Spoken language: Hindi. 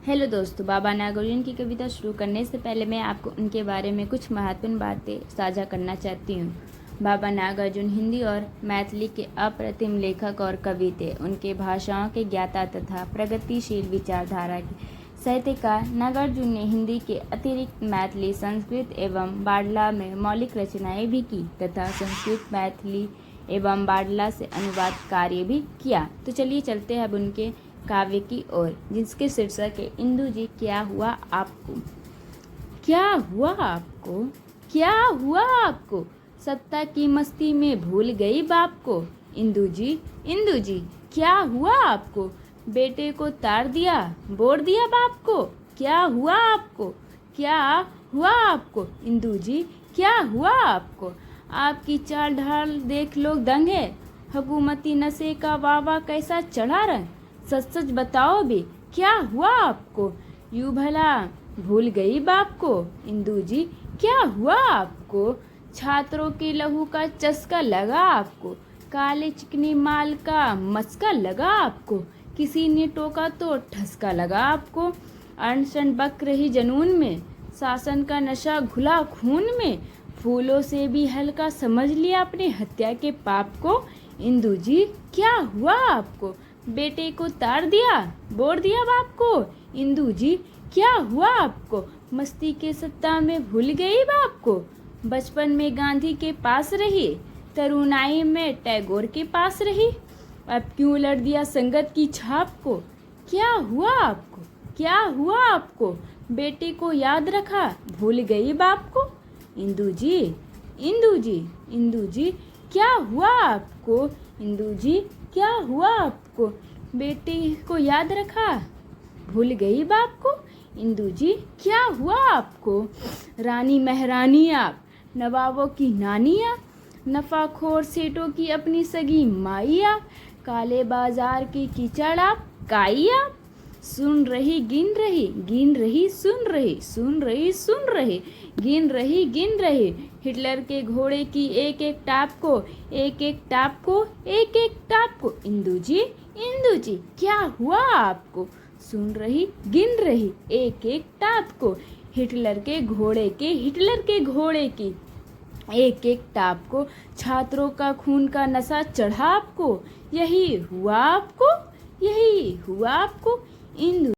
हेलो दोस्तों, बाबा नागौरियन की कविता शुरू करने से पहले मैं आपको उनके बारे में कुछ महत्वपूर्ण बातें साझा करना चाहती हूँ। बाबा नागार्जुन हिंदी और मैथिली के अप्रतिम लेखक और कवि थे। उनके भाषाओं के ज्ञाता तथा प्रगतिशील विचारधारा के साहित्यकार नागार्जुन ने हिंदी के अतिरिक्त मैथिली, संस्कृत एवं बाडला में मौलिक रचनाएं भी की तथा संस्कृत, मैथिली एवं बाडला से अनुवाद कार्य भी किया। तो चलिए चलते हैं अब उनके काव्य की ओर, जिसके शीर्षक है इंदु जी क्या हुआ आपको। क्या हुआ आपको, क्या हुआ आपको, सत्ता की मस्ती में भूल गई बाप को। इंदु जी क्या हुआ आपको, बेटे को तार दिया, बोर दिया बाप को। क्या हुआ आपको, क्या हुआ आपको, इंदु जी क्या हुआ आपको। आपकी चाल ढाल देख लोग दंग है, हुकूमती नशे का वावा कैसा चढ़ा रहे। सच सच बताओ बे क्या हुआ आपको, यूं भला भूल गई बाप को। इंदु जी क्या हुआ आपको, छात्रों के लहू का चस्का लगा आपको, काले चिकनी माल का मस्का लगा आपको, किसी ने टोका तो ठसका लगा आपको। अनशन बक रही जनून में, शासन का नशा घुला खून में, फूलों से भी हल्का समझ लिया अपने हत्या के पाप को। इंदु जी क्या हुआ आपको, बेटे को तार दिया, बोर दिया बाप को। इंदु जी क्या हुआ आपको, मस्ती के सत्ता में भूल गई बाप को। बचपन में गांधी के पास रही, तरुणाई में टैगोर के पास रही, अब क्यों लड़ दिया संगत की छाप को। क्या हुआ आपको, क्या हुआ आपको, बेटे को याद रखा, भूल गई बाप को। इंदु जी क्या हुआ आपको, इंदु जी क्या हुआ आपको, बेटे को याद रखा, भूल गई बाप को। इंदु जी क्या हुआ आपको, रानी महारानी आप, नवाबों की नानी आप, नफाखोर सेठों की अपनी सगी माई आप, काले बाजार की कीचड़ आप, काई आप। सुन रही गिन रही, गिन रही सुन रही, सुन रही सुन रही, गिन रही, हिटलर के घोड़े की एक एक टाप को, एक एक टाप को, एक एक टाप को। इंदु जी क्या हुआ आपको, सुन रही गिन रही, एक एक टाप को, हिटलर के घोड़े की एक एक टाप को, छात्रों का खून का नशा चढ़ा आपको, यही हुआ आपको, यही हुआ आपको। इंदु